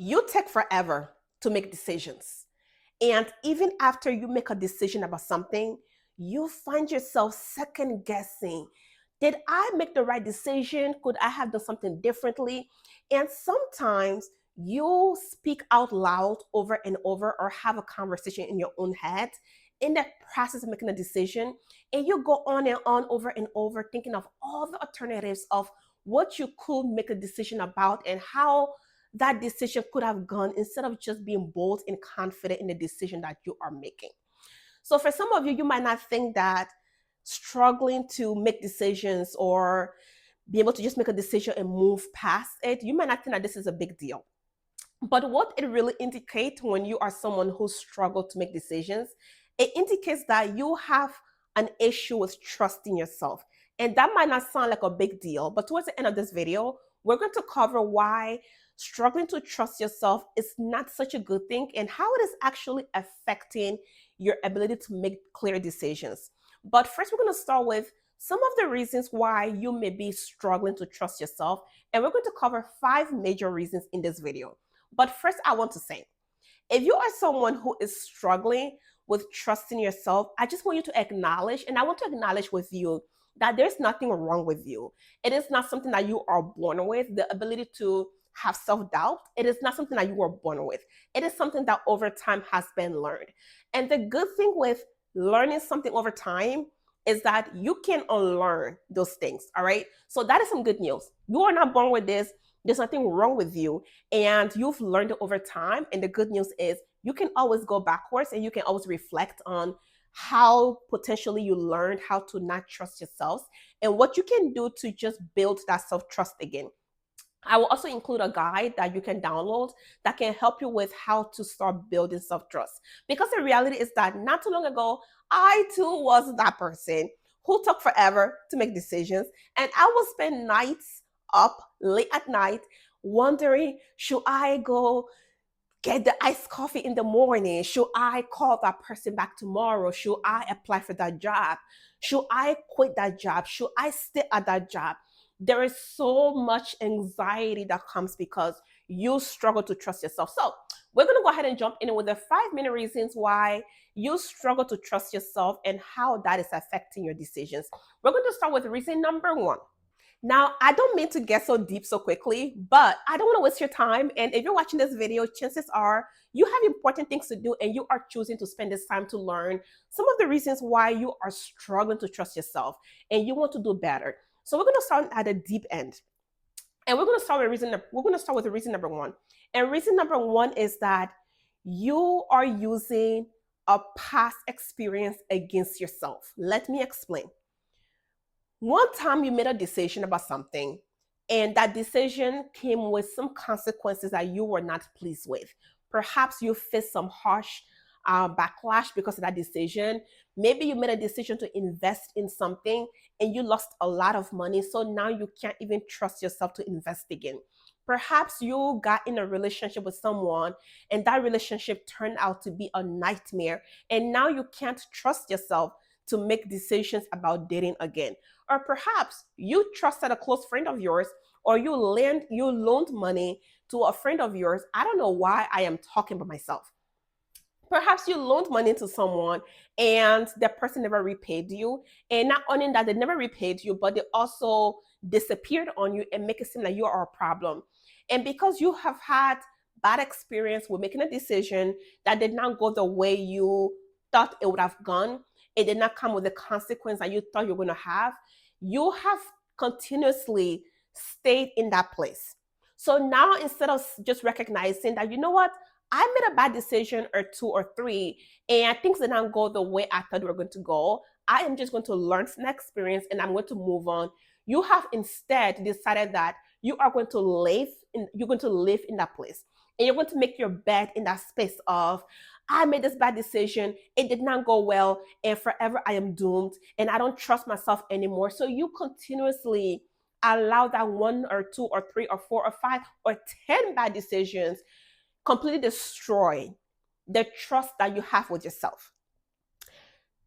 You take forever to make decisions. And even after you make a decision about something, you find yourself second guessing. Did I make the right decision? Could I have done something differently? And sometimes you speak out loud over and over or have a conversation in your own head in the process of making a decision. And you go on and on over and over thinking of all the alternatives of what you could make a decision about and how that decision could have gone instead of just being bold and confident in the decision that you are making. So for some of you, you might not think that struggling to make decisions or be able to just make a decision and move past it, you might not think that this is a big deal. But what it really indicates when you are someone who struggled to make decisions, it indicates that you have an issue with trusting yourself. And that might not sound like a big deal, but towards the end of this video, we're going to cover why struggling to trust yourself is not such a good thing and how it is actually affecting your ability to make clear decisions. But first, we're going to start with some of the reasons why you may be struggling to trust yourself. And we're going to cover 5 major reasons in this video. But first, I want to say, if you are someone who is struggling with trusting yourself, I just want you to acknowledge, and I want to acknowledge with you that there's nothing wrong with you. It is not something that you are born with. The ability to have self-doubt, it is not something that you were born with. It is something that over time has been learned. And the good thing with learning something over time is that you can unlearn those things, all right? So that is some good news. You are not born with this. There's nothing wrong with you, and you've learned it over time. And the good news is you can always go backwards and you can always reflect on how potentially you learned how to not trust yourselves and what you can do to just build that self-trust again. I will also include a guide that you can download that can help you with how to start building self-trust. Because the reality is that not too long ago, I too was that person who took forever to make decisions, and I would spend nights up late at night wondering, should I go get the iced coffee in the morning? Should I call that person back tomorrow? Should I apply for that job? Should I quit that job? Should I stay at that job? There is so much anxiety that comes because you struggle to trust yourself. So, we're going to go ahead and jump in with the 5 main reasons why you struggle to trust yourself and how that is affecting your decisions. We're going to start with reason number 1. Now, I don't mean to get so deep so quickly, but I don't want to waste your time. And if you're watching this video, chances are you have important things to do and you are choosing to spend this time to learn some of the reasons why you are struggling to trust yourself and you want to do better. So we're going to start at the deep end. And we're going to start with reason number 1. And reason number 1 is that you are using a past experience against yourself. Let me explain. One time you made a decision about something, and that decision came with some consequences that you were not pleased with. Perhaps you faced some harsh backlash because of that decision. Maybe you made a decision to invest in something and you lost a lot of money. So now you can't even trust yourself to invest again. Perhaps you got in a relationship with someone and that relationship turned out to be a nightmare. And now you can't trust yourself to make decisions about dating again. Or perhaps you trusted a close friend of yours, or you loaned money to a friend of yours. I don't know why I am talking about myself. Perhaps you loaned money to someone and the person never repaid you. And not only that, they never repaid you, but they also disappeared on you and make it seem like you are a problem. And because you have had bad experience with making a decision that did not go the way you thought it would have gone, it did not come with the consequence that you thought you were going to have, you have continuously stayed in that place. So now instead of just recognizing that, you know what, I made a bad decision or 2 or 3, and things did not go the way I thought they were going to go, I am just going to learn from that experience and I'm going to move on. You have instead decided that you're going to live in that place. And you're going to make your bed in that space of, I made this bad decision, it did not go well, and forever I am doomed, and I don't trust myself anymore. So you continuously allow that 1 or 2 or 3 or 4 or 5 or 10 bad decisions completely destroy the trust that you have with yourself.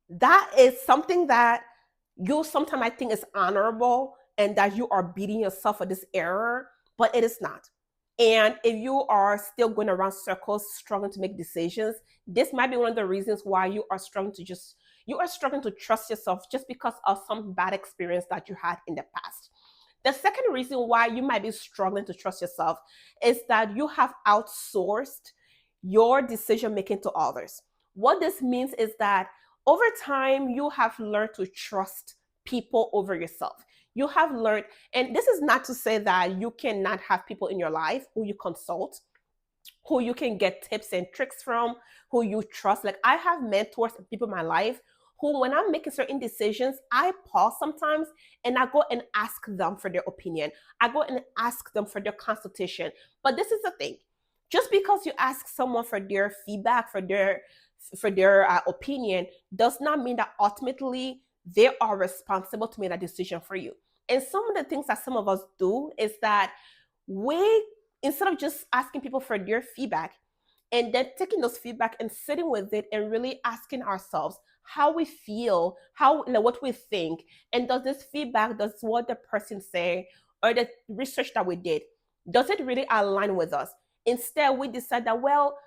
That is something that you sometimes I think is honorable and that you are beating yourself for this error, but it is not. And if you are still going around circles, struggling to make decisions, this might be one of the reasons why you are struggling to trust yourself just because of some bad experience that you had in the past. The second reason why you might be struggling to trust yourself is that you have outsourced your decision making to others. What this means is that over time, you have learned to trust people over yourself. You have learned, and this is not to say that you cannot have people in your life who you consult, who you can get tips and tricks from, who you trust. Like I have mentors and people in my life who, when I'm making certain decisions, I pause sometimes and I go and ask them for their opinion. I go and ask them for their consultation. But this is the thing: just because you ask someone for their feedback, for their opinion, does not mean that ultimately they are responsible to make that decision for you. And some of the things that some of us do is that we, instead of just asking people for their feedback and then taking those feedback and sitting with it and really asking ourselves how we feel, how, you know, what we think, and does this feedback, does what the person say or the research that we did, does it really align with us? Instead, we decide that, well,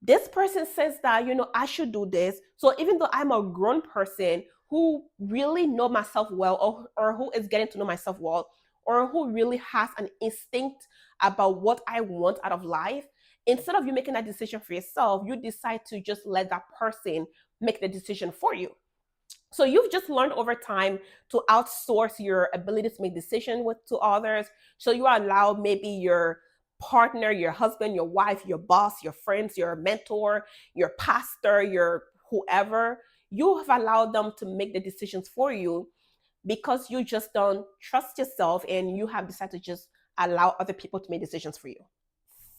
this person says that, you know, I should do this. So even though I'm a grown person who really know myself well, or who is getting to know myself well, or who really has an instinct about what I want out of life, instead of you making that decision for yourself, you decide to just let that person make the decision for you. So you've just learned over time to outsource your ability to make decisions with to others. So you allow maybe your partner, your husband, your wife, your boss, your friends, your mentor, your pastor, your whoever, you have allowed them to make the decisions for you because you just don't trust yourself and you have decided to just allow other people to make decisions for you.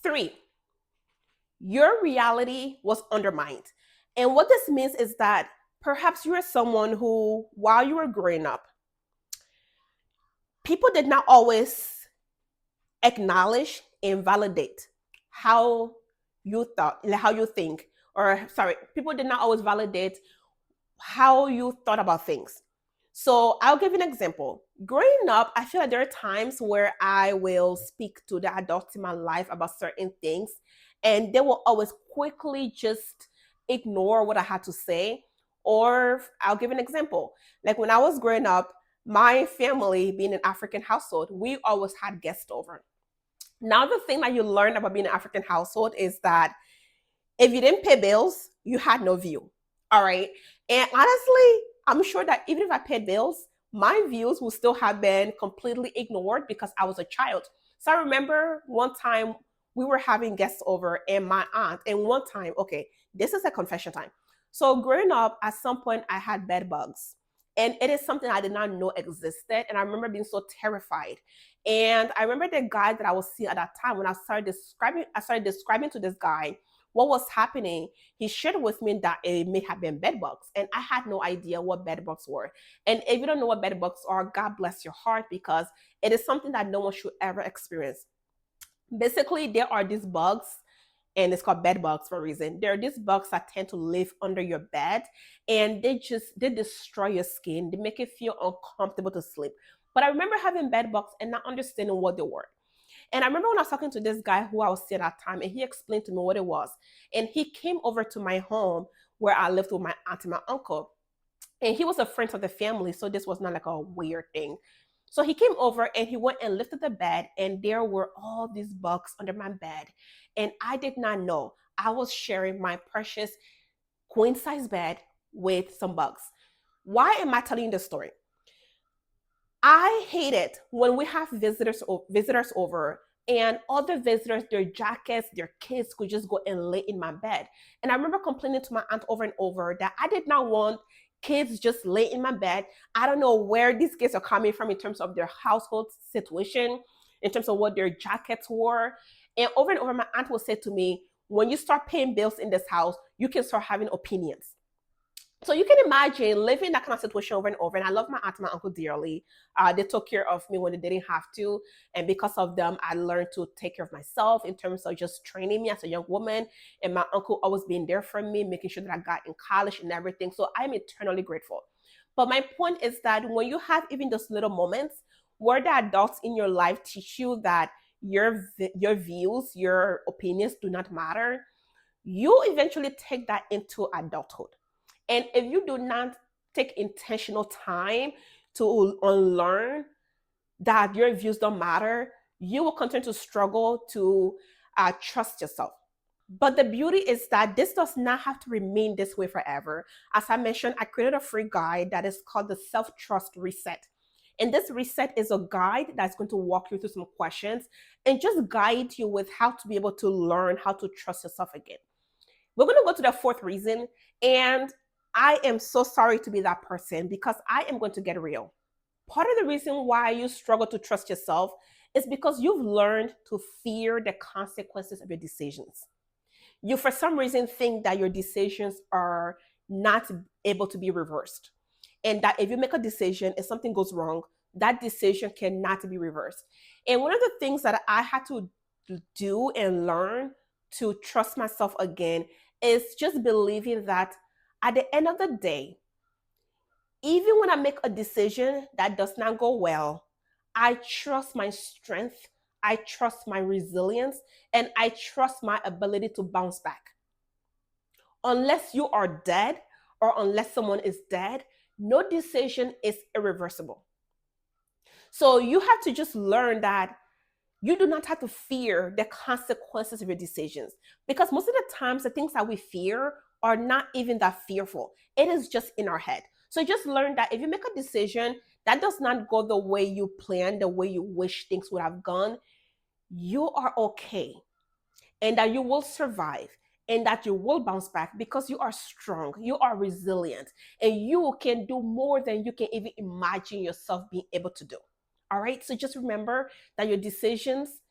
Three, your reality was undermined. And what this means is that perhaps you are someone who, while you were growing up, people did not always acknowledge and validate how you thought, how you think, or sorry, people did not always validate how you thought about things. So I'll give you an example. Growing up, I feel like there are times where I will speak to the adults in my life about certain things, and they will always quickly just ignore what I had to say. Or I'll give an example. Like when I was growing up, my family, being an African household, we always had guests over. Now, the thing that you learn about being an African household is that if you didn't pay bills, you had no view. All right. And honestly, I'm sure that even if I paid bills, my views would still have been completely ignored because I was a child. So I remember one time we were having guests over and my aunt, and one time, okay, this is a confession time. So growing up, at some point, I had bed bugs. And it is something I did not know existed. And I remember being so terrified. And I remember the guy that I was seeing at that time when I started describing to this guy what was happening. He shared with me that it may have been bed bugs, and I had no idea what bed bugs were. And if you don't know what bed bugs are, God bless your heart, because it is something that no one should ever experience. Basically, there are these bugs, and it's called bed bugs for a reason. There are these bugs that tend to live under your bed, and they destroy your skin. They make it feel uncomfortable to sleep. But I remember having bed bugs and not understanding what they were. And I remember when I was talking to this guy who I was seeing at that time, and he explained to me what it was. And he came over to my home where I lived with my aunt and my uncle. And he was a friend of the family, so this was not like a weird thing. So he came over and he went and lifted the bed, and there were all these bugs under my bed. And I did not know I was sharing my precious queen size bed with some bugs. Why am I telling you this story? I hate it when we have visitors over, and other visitors, their jackets, their kids could just go and lay in my bed. And I remember complaining to my aunt over and over that I did not want kids just lay in my bed. I don't know where these kids are coming from in terms of their household situation, in terms of what their jackets were. And over, my aunt will say to me, when you start paying bills in this house, you can start having opinions. So you can imagine living that kind of situation over and over. And I love my aunt and my uncle dearly. They took care of me when they didn't have to. And because of them, I learned to take care of myself in terms of just training me as a young woman. And my uncle always being there for me, making sure that I got in college and everything. So I'm eternally grateful. But my point is that when you have even those little moments where the adults in your life teach you that your views, your opinions do not matter, you eventually take that into adulthood. And if you do not take intentional time to unlearn that your views don't matter, you will continue to struggle to trust yourself. But the beauty is that this does not have to remain this way forever. As I mentioned, I created a free guide that is called the Self Trust Reset. And this reset is a guide that's going to walk you through some questions and just guide you with how to be able to learn how to trust yourself again. We're going to go to the fourth reason. And I am so sorry to be that person because I am going to get real. Part of the reason why you struggle to trust yourself is because you've learned to fear the consequences of your decisions. You, for some reason, think that your decisions are not able to be reversed. And that if you make a decision, if something goes wrong, that decision cannot be reversed. And one of the things that I had to do and learn to trust myself again is just believing that at the end of the day, even when I make a decision that does not go well, I trust my strength, I trust my resilience, and I trust my ability to bounce back. Unless you are dead or unless someone is dead, no decision is irreversible. So you have to just learn that you do not have to fear the consequences of your decisions, because most of the times the things that we fear are not even that fearful. It is just in our head. So just learn that if you make a decision that does not go the way you planned, the way you wish things would have gone, you are okay, and that you will survive, and that you will bounce back because you are strong, you are resilient, and you can do more than you can even imagine yourself being able to do. All right, so just remember that your decisions,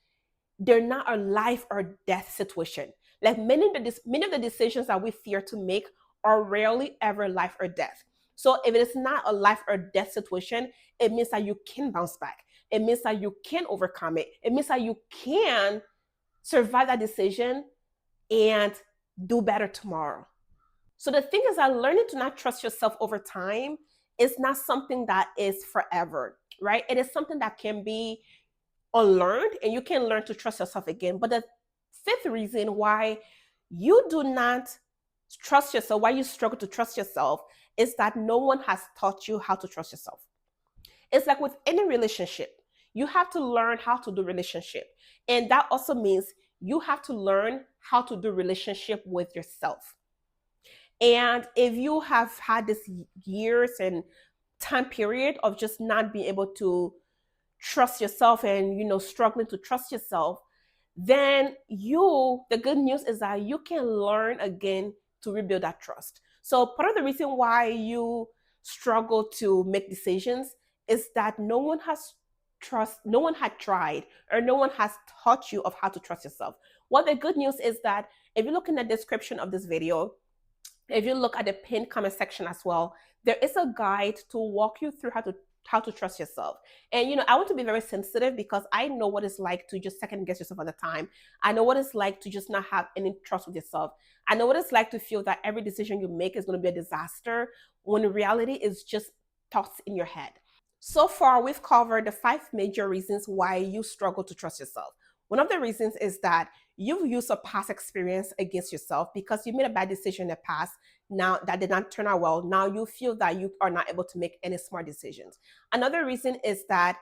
they're not a life or death situation. Like many of the decisions that we fear to make are rarely ever life or death. So if it is not a life or death situation, it means that you can bounce back. It means that you can overcome it. It means that you can survive that decision and do better tomorrow. So the thing is that learning to not trust yourself over time is not something that is forever, right? It is something that can be unlearned and you can learn to trust yourself again. But the fifth reason why you do not trust yourself, why you struggle to trust yourself, is that no one has taught you how to trust yourself. It's like with any relationship, you have to learn how to do relationship. And that also means you have to learn how to do relationship with yourself. And if you have had this years and time period of just not being able to trust yourself and struggling to trust yourself, then the good news is that you can learn again to rebuild that trust. So part of the reason why you struggle to make decisions is that no one had tried, or no one has taught you of how to trust yourself. Well, the good news is that if you look in the description of this video, if you look at the pinned comment section as well, there is a guide to walk you through how to trust yourself. And I want to be very sensitive because I know what it's like to just second guess yourself all the time. I know what it's like to just not have any trust with yourself. I know what it's like to feel that every decision you make is going to be a disaster, when in reality is just thoughts in your head. So far, we've covered the 5 major reasons why you struggle to trust yourself. One of the reasons is that you've used a past experience against yourself because you made a bad decision in the past. Now that did not turn out well. Now you feel that you are not able to make any smart decisions. Another reason is that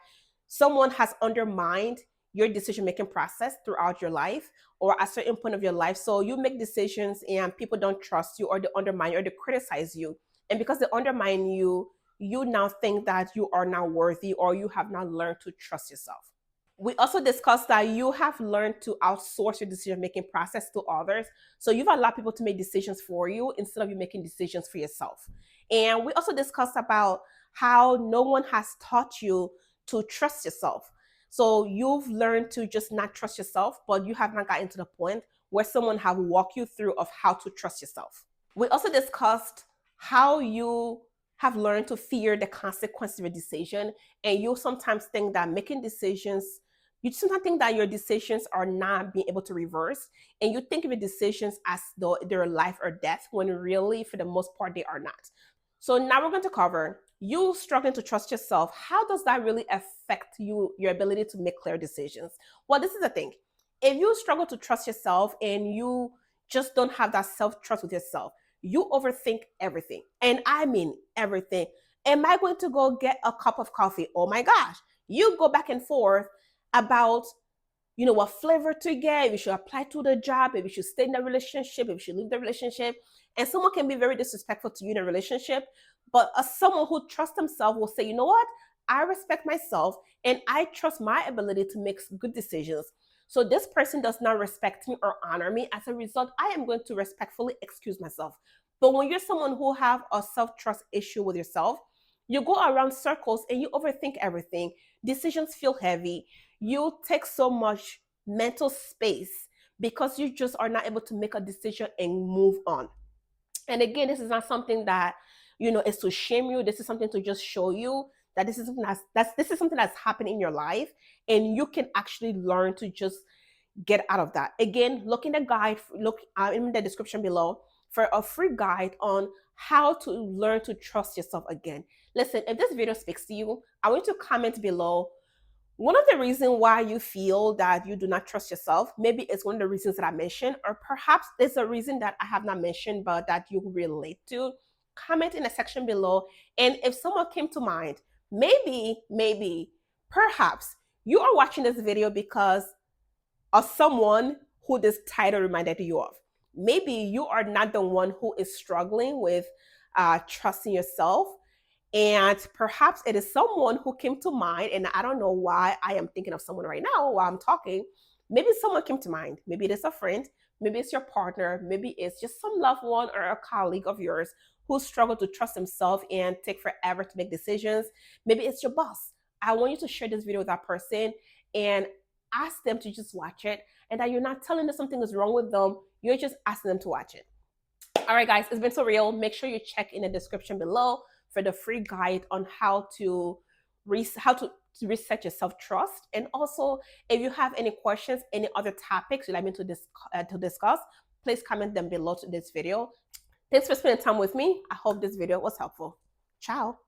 someone has undermined your decision making process throughout your life or at a certain point of your life. So you make decisions and people don't trust you, or they undermine you, or they criticize you. And because they undermine you, you now think that you are not worthy, or you have not learned to trust yourself. We also discussed that you have learned to outsource your decision making process to others. So you've allowed people to make decisions for you instead of you making decisions for yourself. And we also discussed about how no one has taught you to trust yourself. So you've learned to just not trust yourself, but you have not gotten to the point where someone have walked you through of how to trust yourself. We also discussed how you have learned to fear the consequences of your decision, and you sometimes think that making decisions, you sometimes think that your decisions are not being able to reverse, and you think of your decisions as though they're life or death, when really, for the most part, they are not. So now we're going to cover you struggling to trust yourself, how does that really affect your ability to make clear decisions? Well, this is the thing. If you struggle to trust yourself and you just don't have that self-trust with yourself, you overthink everything. And I mean everything. Am I going to go get a cup of coffee? Oh my gosh. You go back and forth about what flavor to get, if you should apply to the job, if you should stay in the relationship, if you should leave the relationship. And someone can be very disrespectful to you in a relationship, but someone who trusts themselves will say, you know what? I respect myself and I trust my ability to make good decisions. So this person does not respect me or honor me. As a result, I am going to respectfully excuse myself. But when you're someone who have a self-trust issue with yourself, you go around circles and you overthink everything. Decisions feel heavy. You take so much mental space because you just are not able to make a decision and move on. And again, this is not something that is to shame you. This is something to just show you that this is something this is something that's happening in your life, and you can actually learn to just get out of that. Again, look in the guide, look in the description below for a free guide on how to learn to trust yourself again. Listen, if this video speaks to you, I want you to comment below one of the reasons why you feel that you do not trust yourself. Maybe it's one of the reasons that I mentioned, or perhaps there's a reason that I have not mentioned but that you relate to. Comment in the section below. And if someone came to mind, maybe, perhaps you are watching this video because of someone who this title reminded you of. Maybe you are not the one who is struggling with trusting yourself, and perhaps it is someone who came to mind, and I don't know why I am thinking of someone right now while I'm talking. Maybe someone came to mind. Maybe it is a friend, maybe it's your partner, maybe it's just some loved one or a colleague of yours who struggled to trust himself and take forever to make decisions. Maybe it's your boss. I want you to share this video with that person and ask them to just watch it, and that you're not telling them something is wrong with them. You're just asking them to watch it. All right, guys, it's been so real. Make sure you check in the description below for the free guide on how to reset your self-trust. And also, if you have any questions, any other topics you'd like me to discuss, please comment them below to this video. Thanks for spending time with me. I hope this video was helpful. Ciao.